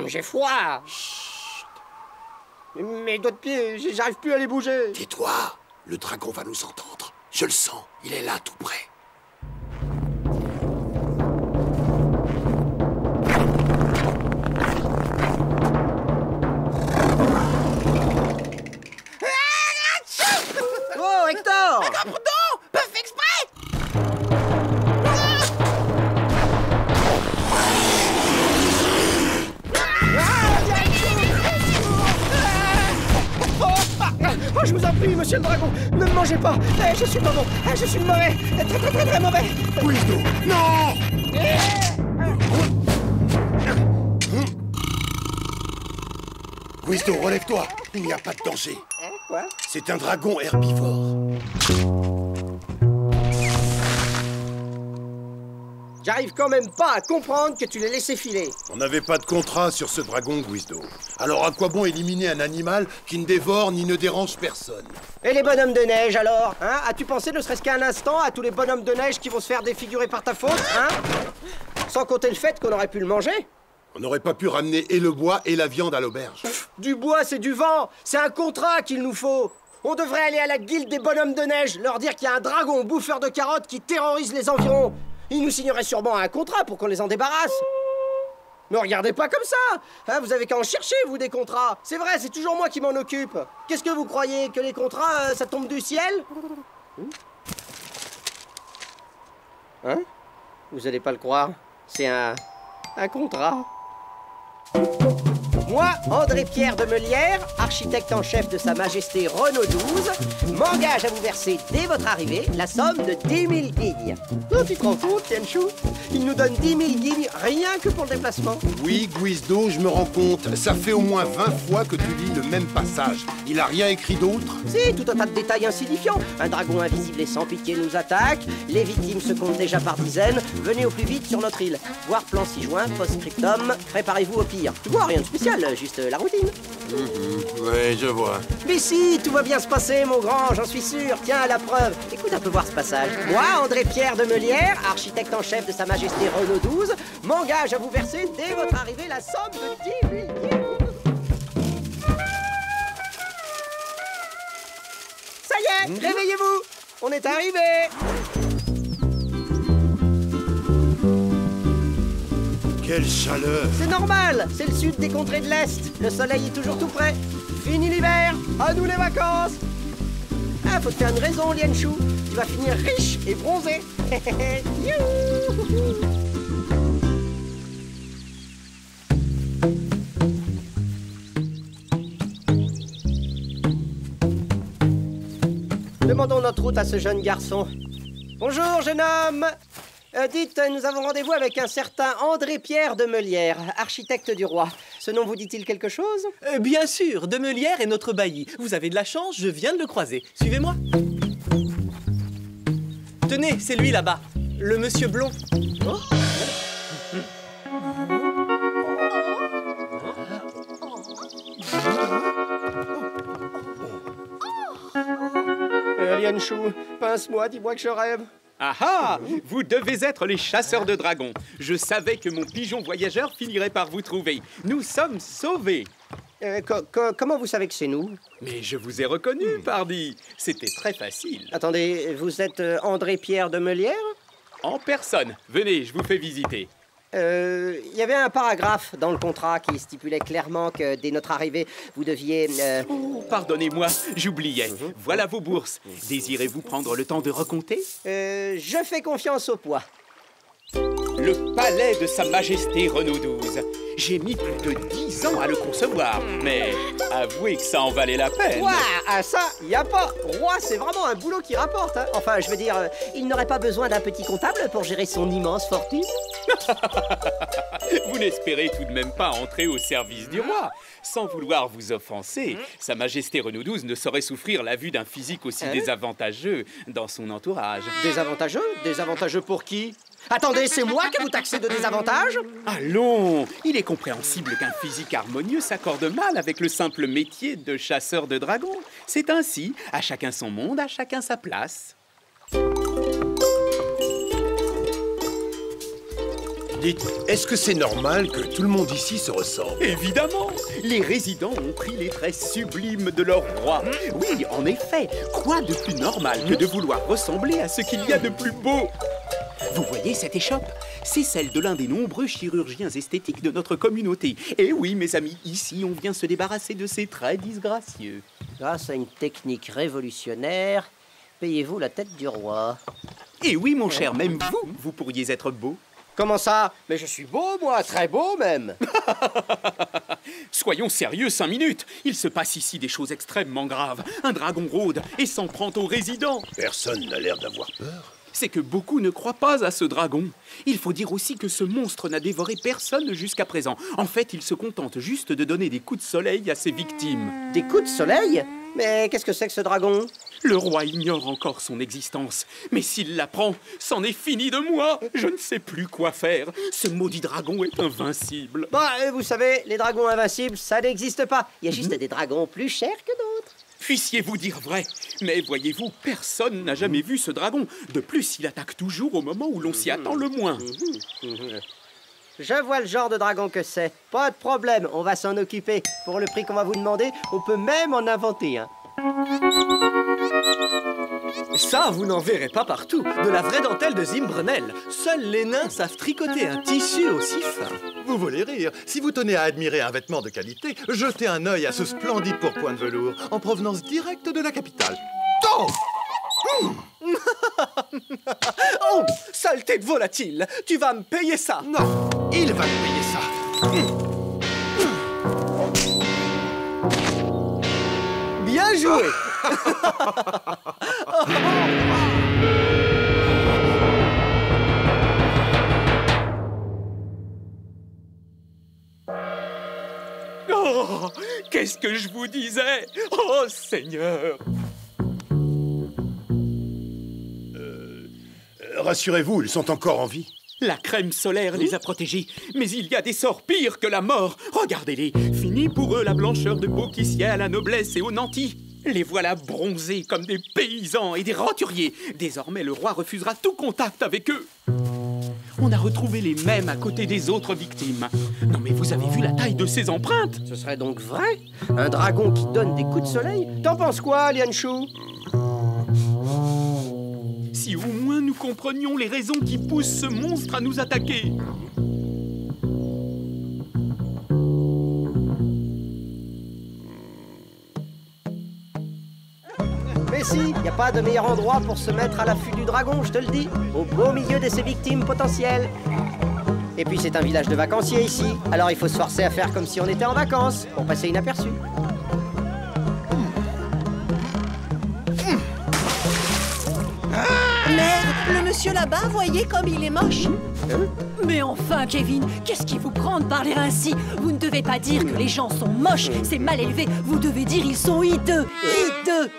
J'ai froid. Mes doigts de pied, j'arrive plus à les bouger. Tais-toi, le dragon va nous entendre. Je le sens, il est là tout près. Oh, Hector! Pardon! Pas fait exprès! Oh, je vous en prie, monsieur le dragon, ne me mangez pas. Je suis pas bon, je suis mauvais, très mauvais. Guizdo, non! Guizdo, relève-toi. Il n'y a pas de danger. Quoi? C'est un dragon herbivore. J'arrive quand même pas à comprendre que tu l'aies laissé filer. On n'avait pas de contrat sur ce dragon, Guizdo. Alors à quoi bon éliminer un animal qui ne dévore ni ne dérange personne? Et les bonhommes de neige alors, hein? As-tu pensé ne serait-ce qu'un instant à tous les bonhommes de neige qui vont se faire défigurer par ta faute, hein? Sans compter le fait qu'on aurait pu le manger. On n'aurait pas pu ramener et le bois et la viande à l'auberge. Du bois, c'est du vent. C'est un contrat qu'il nous faut. On devrait aller à la guilde des bonhommes de neige, leur dire qu'il y a un dragon bouffeur de carottes qui terrorise les environs. Ils nous signeraient sûrement un contrat pour qu'on les en débarrasse. Ne regardez pas comme ça, hein, vous avez qu'à en chercher, vous, des contrats. C'est vrai, c'est toujours moi qui m'en occupe. Qu'est-ce que vous croyez, que les contrats, ça tombe du ciel? Hein? Vous allez pas le croire, c'est un contrat. Moi, André-Pierre de Meulière, architecte en chef de Sa Majesté Renaud XII, m'engage à vous verser dès votre arrivée la somme de 10 000 guignes. Oh, tu te rends compte, Tianchou? Il nous donne 10 000 guignes rien que pour le déplacement. Oui, Guizdo, je me rends compte. Ça fait au moins 20 fois que tu lis le même passage. Il a rien écrit d'autre? Si, tout un tas de détails insignifiants. Un dragon invisible et sans pitié nous attaque. Les victimes se comptent déjà par dizaines. Venez au plus vite sur notre île. Voir plan 6 juin, post-scriptum. Préparez-vous au pire. Tu vois, rien de spécial, juste la routine. Oui, je vois. Mais si, tout va bien se passer, mon grand, j'en suis sûr. Tiens, la preuve. Écoute un peu voir ce passage. Moi, André-Pierre de Meulière, architecte en chef de Sa Majesté Renaud XII, m'engage à vous verser dès votre arrivée la somme de 10 000 guignes. Ça y est, réveillez-vous. On est arrivé. Quelle chaleur! C'est normal, c'est le sud des contrées de l'Est. Le soleil est toujours tout près. Fini l'hiver, à nous les vacances. Ah, faut te faire une raison, Lianchou. Tu vas finir riche et bronzé. Youhou. Demandons notre route à ce jeune garçon. Bonjour, jeune homme. Dites, nous avons rendez-vous avec un certain André-Pierre de Meulière, architecte du roi. Ce nom vous dit-il quelque chose? Bien sûr, de Meulière est notre bailli. Vous avez de la chance, je viens de le croiser. Suivez-moi. Tenez, c'est lui là-bas, le monsieur blond. Oh. Lianchou, pince-moi, dis-moi que je rêve. Ah ah! Vous devez être les chasseurs de dragons. Je savais que mon pigeon voyageur finirait par vous trouver. Nous sommes sauvés. Comment vous savez que c'est nous? Mais je vous ai reconnu, pardi. C'était très facile. Attendez, vous êtes André-Pierre de Meulière? En personne. Venez, je vous fais visiter. Il y avait un paragraphe dans le contrat qui stipulait clairement que dès notre arrivée, vous deviez... Oh, pardonnez-moi, j'oubliais. Voilà vos bourses. Désirez-vous prendre le temps de recompter? Je fais confiance au poids. Le palais de Sa Majesté Renaud XII. J'ai mis plus de 10 ans à le concevoir, mais avouez que ça en valait la peine. Ouah, ah ça, y a pas. Roi, c'est vraiment un boulot qui rapporte, hein. Enfin, je veux dire, il n'aurait pas besoin d'un petit comptable pour gérer son immense fortune. Vous n'espérez tout de même pas entrer au service du roi. Sans vouloir vous offenser, Sa Majesté Renaud XII ne saurait souffrir la vue d'un physique aussi désavantageux dans son entourage. Désavantageux? Désavantageux pour qui? Attendez, c'est moi que vous taxez de désavantage? Allons! Il est compréhensible qu'un physique harmonieux s'accorde mal avec le simple métier de chasseur de dragons. C'est ainsi, à chacun son monde, à chacun sa place. Dites, est-ce que c'est normal que tout le monde ici se ressemble? Évidemment, les résidents ont pris les traits sublimes de leur roi. Oui, en effet, quoi de plus normal que de vouloir ressembler à ce qu'il y a de plus beau? Vous voyez cette échoppe? C'est celle de l'un des nombreux chirurgiens esthétiques de notre communauté. Et oui, mes amis, ici, on vient se débarrasser de ces traits disgracieux. Grâce à une technique révolutionnaire, payez-vous la tête du roi. Et oui, mon cher, même vous pourriez être beau. Comment ça? Mais je suis beau, moi, très beau même. Soyons sérieux 5 minutes. Il se passe ici des choses extrêmement graves. Un dragon rôde et s'en prend aux résidents. Personne n'a l'air d'avoir peur. C'est que beaucoup ne croient pas à ce dragon. Il faut dire aussi que ce monstre n'a dévoré personne jusqu'à présent. En fait, il se contente juste de donner des coups de soleil à ses victimes. Des coups de soleil? Mais qu'est-ce que c'est que ce dragon? Le roi ignore encore son existence. Mais s'il l'apprend, c'en est fini de moi. Je ne sais plus quoi faire. Ce maudit dragon est invincible. Bah, vous savez, les dragons invincibles, ça n'existe pas. Il y a juste des dragons plus chers que d'autres. Puissiez-vous dire vrai. Mais voyez-vous, personne n'a jamais vu ce dragon. De plus, il attaque toujours au moment où l'on s'y attend le moins. Je vois le genre de dragon que c'est. Pas de problème, on va s'en occuper. Pour le prix qu'on va vous demander, on peut même en inventer un. Ça, vous n'en verrez pas partout. De la vraie dentelle de Zimbrunel. Seuls les nains savent tricoter un tissu aussi fin. Vous voulez rire? Si vous tenez à admirer un vêtement de qualité, jetez un œil à ce splendide pourpoint de velours, en provenance directe de la capitale. Oh! Oh, saleté de volatile! Tu vas me payer ça! Non, il va me payer ça. Bien joué. Oh, qu'est-ce que je vous disais? Oh, Seigneur! Rassurez-vous, ils sont encore en vie. La crème solaire les a protégés, mais il y a des sorts pires que la mort. Regardez-les, fini pour eux la blancheur de peau qui sied à la noblesse et aux nantis. Les voilà bronzés comme des paysans et des renturiers. Désormais, le roi refusera tout contact avec eux. On a retrouvé les mêmes à côté des autres victimes. Non mais vous avez vu la taille de ces empreintes? Ce serait donc vrai? Un dragon qui donne des coups de soleil? T'en penses quoi, Lianshu? Si au moins nous comprenions les raisons qui poussent ce monstre à nous attaquer. Mais si, y a pas de meilleur endroit pour se mettre à l'affût du dragon, je te le dis. Au beau milieu de ses victimes potentielles. Et puis c'est un village de vacanciers ici, alors il faut se forcer à faire comme si on était en vacances, pour passer inaperçu. Merde, le monsieur là-bas, voyez comme il est moche. Mais enfin, Kevin, qu'est-ce qui vous prend de parler ainsi? Vous ne devez pas dire que les gens sont moches, c'est mal élevé. Vous devez dire ils sont hideux. Hideux.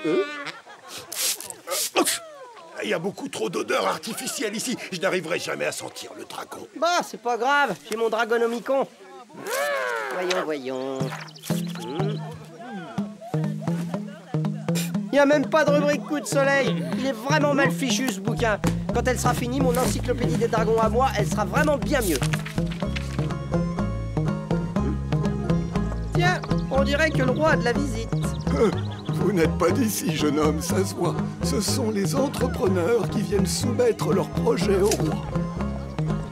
Il y a beaucoup trop d'odeurs artificielles ici. Je n'arriverai jamais à sentir le dragon. Bah, c'est pas grave, j'ai mon dragonomicon. Voyons. Il n'y a même pas de rubrique coup de soleil. Il est vraiment mal fichu ce bouquin. Quand elle sera finie, mon encyclopédie des dragons à moi, elle sera vraiment bien mieux. Tiens, on dirait que le roi a de la visite. Vous n'êtes pas d'ici, jeune homme, ça se voit. Ce sont les entrepreneurs qui viennent soumettre leurs projets au roi.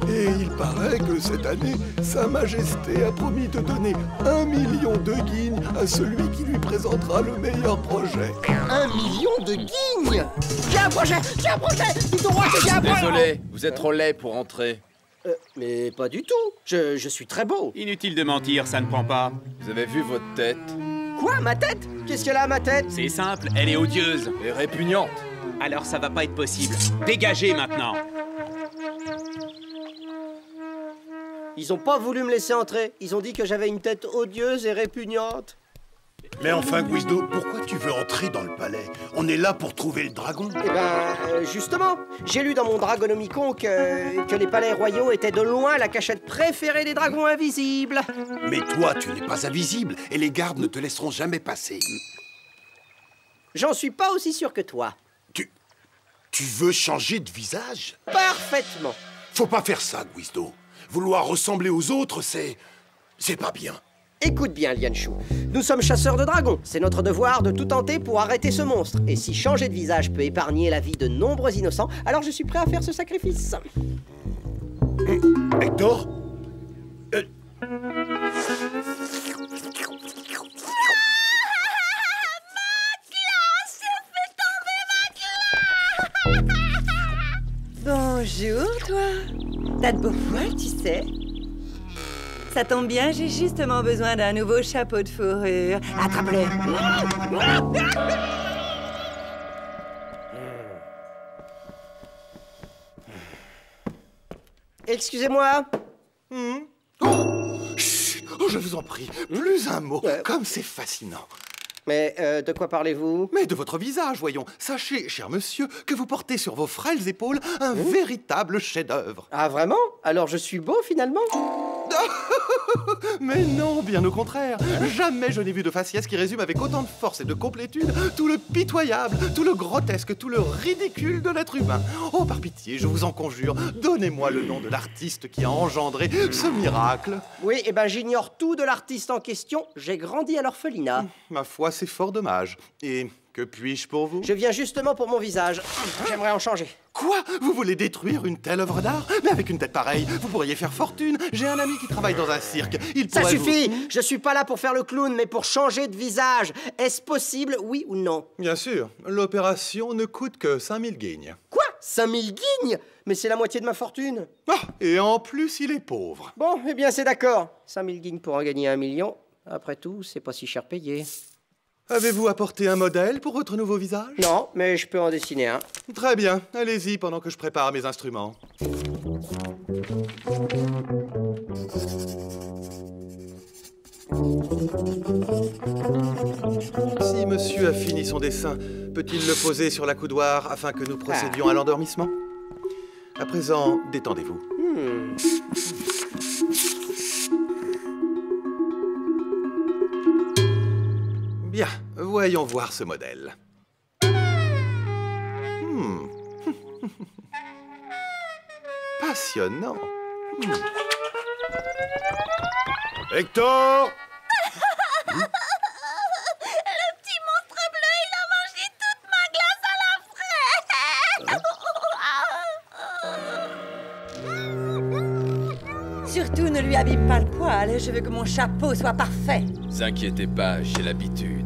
Et il paraît que cette année, Sa Majesté a promis de donner 1 million de guignes à celui qui lui présentera le meilleur projet. 1 million de guignes! J'ai un projet! Dites au roi que j'ai un projet! Désolé, vous êtes trop laid pour entrer. Mais pas du tout. Je suis très beau. Inutile de mentir, ça ne prend pas. Vous avez vu votre tête? Quoi, ma tête? Qu'est-ce qu'elle a à ma tête? C'est simple, elle est odieuse. Et répugnante. Alors ça va pas être possible. Dégagez maintenant. Ils ont pas voulu me laisser entrer. Ils ont dit que j'avais une tête odieuse et répugnante. Mais enfin, Guizdo, pourquoi tu veux entrer dans le palais? On est là pour trouver le dragon. Eh ben, justement, j'ai lu dans mon Dragonomicon que les palais royaux étaient de loin la cachette préférée des dragons invisibles. Mais toi, tu n'es pas invisible et les gardes ne te laisseront jamais passer. J'en suis pas aussi sûr que toi. Tu veux changer de visage? Parfaitement. Faut pas faire ça, Guizdo. Vouloir ressembler aux autres, c'est pas bien. Écoute bien, Lianshu. Nous sommes chasseurs de dragons. C'est notre devoir de tout tenter pour arrêter ce monstre. Et si changer de visage peut épargner la vie de nombreux innocents, alors je suis prêt à faire ce sacrifice. Hector? Bonjour, toi. T'as de beaux poils, tu sais. Ça tombe bien, j'ai justement besoin d'un nouveau chapeau de fourrure. Attrape-le. Excusez-moi. Chut, oh, je vous en prie, plus un mot, comme c'est fascinant. Mais de quoi parlez-vous? Mais de votre visage, voyons. Sachez, cher monsieur, que vous portez sur vos frêles épaules un véritable chef-d'œuvre. Ah, vraiment? Alors je suis beau, finalement? Mais non, bien au contraire. Jamais je n'ai vu de faciès qui résume avec autant de force et de complétude tout le pitoyable, tout le grotesque, tout le ridicule de l'être humain. Oh, par pitié, je vous en conjure, donnez-moi le nom de l'artiste qui a engendré ce miracle. Oui, eh ben j'ignore tout de l'artiste en question. J'ai grandi à l'orphelinat. Ma foi, c'est fort dommage. Et que puis-je pour vous? Je viens justement pour mon visage. J'aimerais en changer. Quoi? Vous voulez détruire une telle œuvre d'art? Mais avec une tête pareille, vous pourriez faire fortune. J'ai un ami qui travaille dans un cirque. Il Ça pourrait suffit! vous... Je suis pas là pour faire le clown, mais pour changer de visage. Est-ce possible, oui ou non? Bien sûr, l'opération ne coûte que 5000 guignes. Quoi? 5000 guignes? Mais c'est la moitié de ma fortune. Ah, et en plus, il est pauvre. Bon, eh bien c'est d'accord. 5000 guignes pour en gagner 1 million. Après tout, c'est pas si cher payé. Avez-vous apporté un modèle pour votre nouveau visage? Non, mais je peux en dessiner un. Très bien, allez-y pendant que je prépare mes instruments. Si monsieur a fini son dessin, peut-il le poser sur l'accoudoir afin que nous procédions à l'endormissement? À présent, détendez-vous. Bien, voyons voir ce modèle. Passionnant. Hector! Le petit monstre bleu, il a mangé toute ma glace à la fraise. Surtout, ne lui abîme pas le poil. Je veux que mon chapeau soit parfait. Ne vous inquiétez pas, j'ai l'habitude.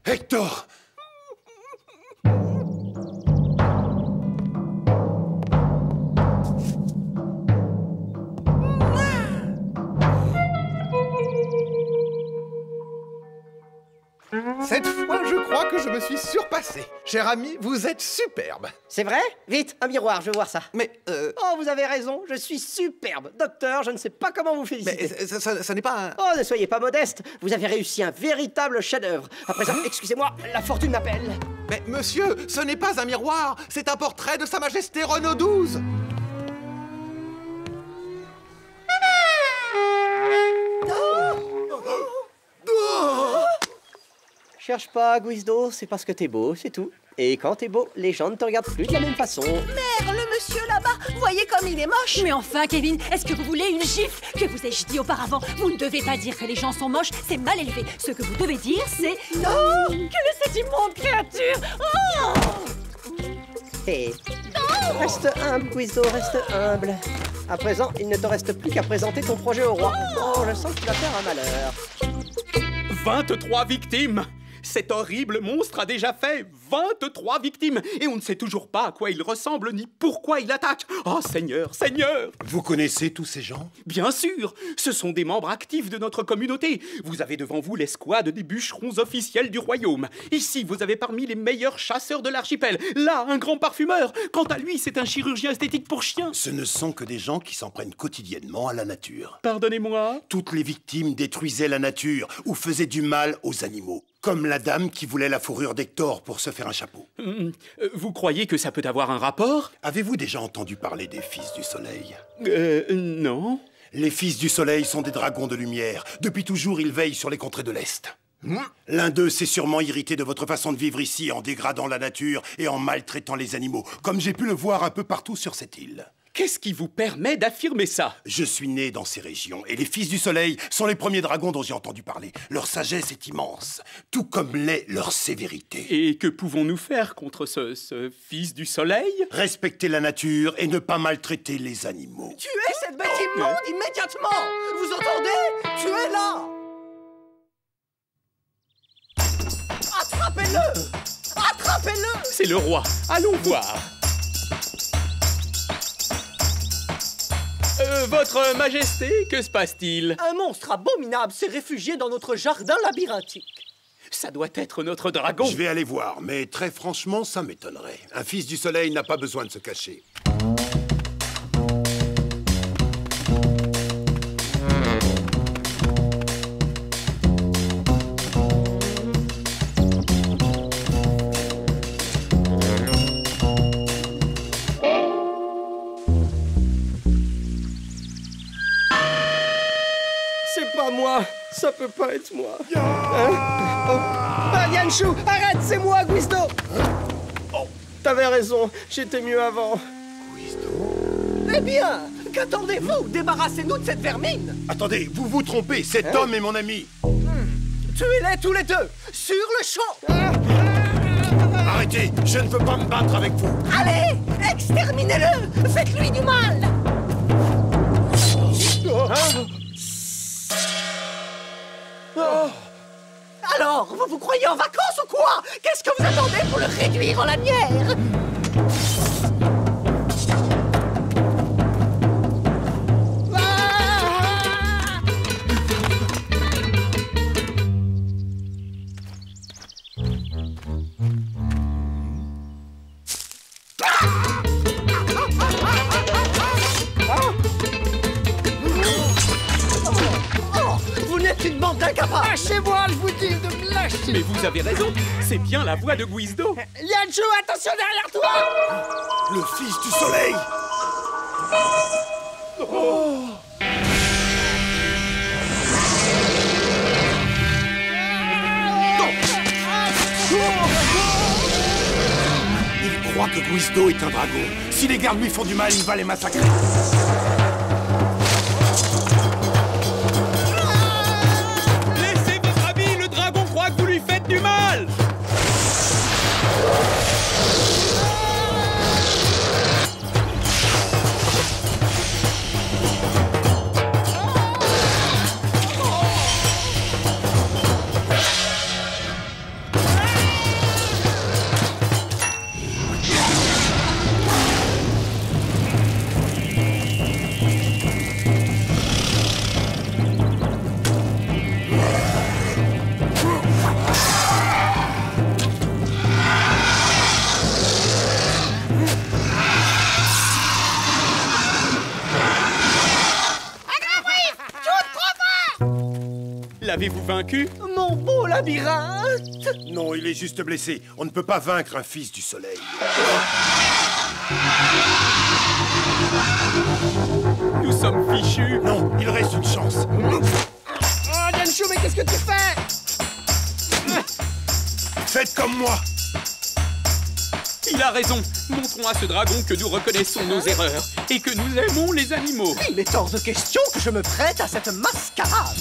Hector! Cette fois, je crois que je me suis surpassé. Cher ami, vous êtes superbe. C'est vrai? Vite, un miroir, je veux voir ça. Mais, Oh, vous avez raison, je suis superbe. Docteur, je ne sais pas comment vous féliciter. mais ça n'est pas un... Oh, ne soyez pas modeste. Vous avez réussi un véritable chef-d'œuvre. À présent, excusez-moi, la fortune m'appelle. Mais monsieur, ce n'est pas un miroir, c'est un portrait de Sa Majesté Renaud XII. Cherche pas, Guizdo, c'est parce que t'es beau, c'est tout. Et quand t'es beau, les gens ne te regardent plus de la même façon. Merde, le monsieur là-bas, voyez comme il est moche. Mais enfin, Kevin, est-ce que vous voulez une gifle? Que vous ai-je dit auparavant? Vous ne devez pas dire que les gens sont moches, c'est mal élevé. Ce que vous devez dire, c'est... Oh, quelle est cette immonde créature? Oh! Hé, reste humble, Guizdo, reste humble. À présent, il ne te reste plus qu'à présenter ton projet au roi. Oh, je sens que tu vas faire un malheur. 23 victimes! Cet horrible monstre a déjà fait 23 victimes. Et on ne sait toujours pas à quoi il ressemble ni pourquoi il attaque. Oh Seigneur, Seigneur! Vous connaissez tous ces gens? Bien sûr, ce sont des membres actifs de notre communauté. Vous avez devant vous l'escouade des bûcherons officiels du royaume. Ici, vous avez parmi les meilleurs chasseurs de l'archipel. Là, un grand parfumeur. Quant à lui, c'est un chirurgien esthétique pour chiens. Ce ne sont que des gens qui s'en prennent quotidiennement à la nature. Pardonnez-moi? Toutes les victimes détruisaient la nature ou faisaient du mal aux animaux. Comme la dame qui voulait la fourrure d'Hector pour se faire un chapeau. Vous croyez que ça peut avoir un rapport? Avez-vous déjà entendu parler des Fils du Soleil? Non. Les Fils du Soleil sont des dragons de lumière. Depuis toujours, ils veillent sur les contrées de l'Est. L'un d'eux s'est sûrement irrité de votre façon de vivre ici en dégradant la nature et en maltraitant les animaux, comme j'ai pu le voir un peu partout sur cette île. Qu'est-ce qui vous permet d'affirmer ça? Je suis né dans ces régions, et les Fils du Soleil sont les premiers dragons dont j'ai entendu parler. Leur sagesse est immense, tout comme l'est leur sévérité. Et que pouvons-nous faire contre ce Fils du Soleil? Respecter la nature et ne pas maltraiter les animaux. Tuez cette bête immonde immédiatement! Vous entendez? Tuez-la! Attrapez-le! Attrapez-le! C'est le roi. Allons voir. Votre Majesté, que se passe-t-il? Un monstre abominable s'est réfugié dans notre jardin labyrinthique. Ça doit être notre dragon. Je vais aller voir, mais très franchement, ça m'étonnerait. Un Fils du Soleil n'a pas besoin de se cacher. C'est pas moi, ça peut pas être moi. Ah, Yanchou, arrête, c'est moi, Guisto. Oh, t'avais raison, j'étais mieux avant. Guisto? Eh bien, qu'attendez-vous? Débarrassez-nous de cette vermine. Attendez, vous vous trompez, cet homme est mon ami. Tuez-les tous les deux, sur le champ. Arrêtez, je ne veux pas me battre avec vous. Allez, exterminez-le, faites-lui du mal. Alors, vous vous croyez en vacances ou quoi? Qu'est-ce que vous attendez pour le réduire en lanière? Vous n'êtes une bande d'incapables! Lâchez-moi, je vous dis de me lâcher! Mais vous avez raison, c'est bien la voix de Guisdo. Yanchou, attention derrière toi! Le Fils du Soleil! Il croit que Guisdo est un dragon. Si les gardes lui font du mal, il va les massacrer. Laissez votre ami, le dragon croit que vous lui faites du mal. L'avez-vous vaincu? Mon beau labyrinthe! Non, il est juste blessé. On ne peut pas vaincre un Fils du Soleil. Nous sommes fichus. Non, il reste une chance. Oh, Yanchou, mais qu'est-ce que tu fais? Faites comme moi. Il a raison. Montrons à ce dragon que nous reconnaissons nos erreurs et que nous aimons les animaux. Il est hors de question que je me prête à cette mascarade.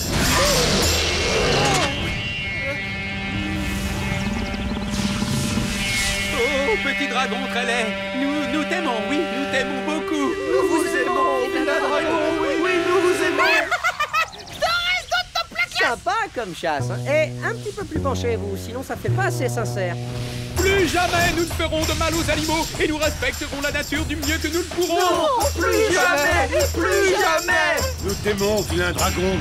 Oh, petit dragon très laid, nous t'aimons, oui, nous t'aimons beaucoup. Nous vous aimons, vilain dragon, oui, nous vous aimons. Sympa comme chasse, hein. Et un petit peu plus penché, vous, sinon ça fait pas assez sincère. Plus jamais nous ne ferons de mal aux animaux et nous respecterons la nature du mieux que nous le pourrons. Non, plus jamais, plus jamais. Nous t'aimons, vilain dragon.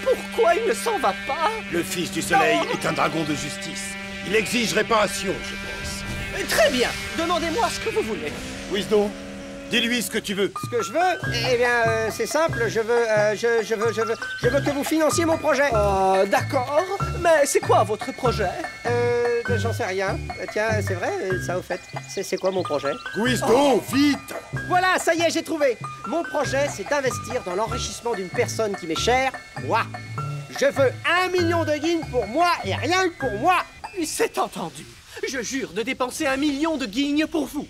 Pourquoi il ne s'en va pas? Le fils du soleil est un dragon de justice. Il exige réparation, je pense. Très bien, demandez-moi ce que vous voulez. Wisdom, dis-lui ce que tu veux. Ce que je veux, eh bien, c'est simple, je veux que vous financiez mon projet. D'accord, mais c'est quoi votre projet? J'en sais rien. Tiens, c'est vrai, ça au fait. C'est quoi mon projet? Wisdom, vite! Voilà, ça y est, j'ai trouvé. Mon projet, c'est d'investir dans l'enrichissement d'une personne qui m'est chère, moi. Je veux 1 million de guinées pour moi et rien que pour moi. C'est entendu. Je jure de dépenser 1 million de guignes pour vous.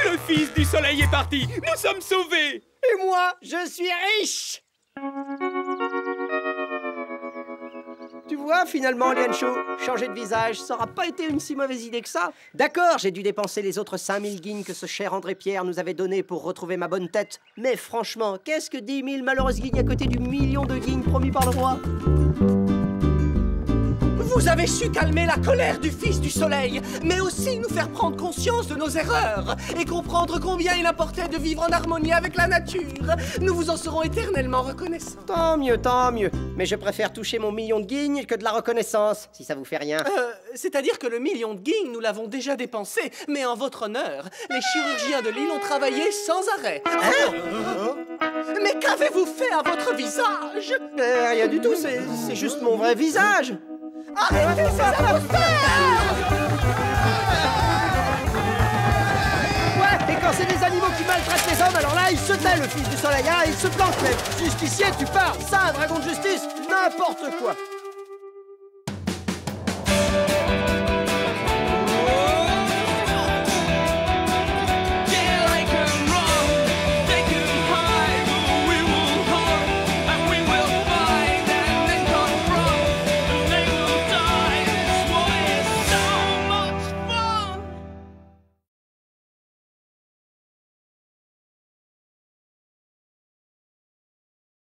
Le fils du soleil est parti. Nous sommes sauvés. Et moi, je suis riche. Tu vois, finalement, Liancho, changer de visage, ça aura pas été une si mauvaise idée que ça. D'accord, j'ai dû dépenser les autres 5000 guignes que ce cher André Pierre nous avait donné pour retrouver ma bonne tête. Mais franchement, qu'est-ce que 10 000 malheureuses guignes à côté du million de guignes promis par le roi? Vous avez su calmer la colère du fils du soleil, mais aussi nous faire prendre conscience de nos erreurs et comprendre combien il importait de vivre en harmonie avec la nature. Nous vous en serons éternellement reconnaissants. Tant mieux, tant mieux. Mais je préfère toucher mon million de guignes que de la reconnaissance, si ça vous fait rien. C'est-à-dire que le million de guignes, nous l'avons déjà dépensé, mais en votre honneur, les chirurgiens de l'île ont travaillé sans arrêt. Mais qu'avez-vous fait à votre visage? Rien du tout, c'est juste mon vrai visage. Arrêtez ces imposteurs! Ouais, et quand c'est des animaux qui maltraitent les hommes, alors là, il se tait, le fils du soleil, hein, il se plante même. Justicier, tu parles, ça, un dragon de justice, n'importe quoi.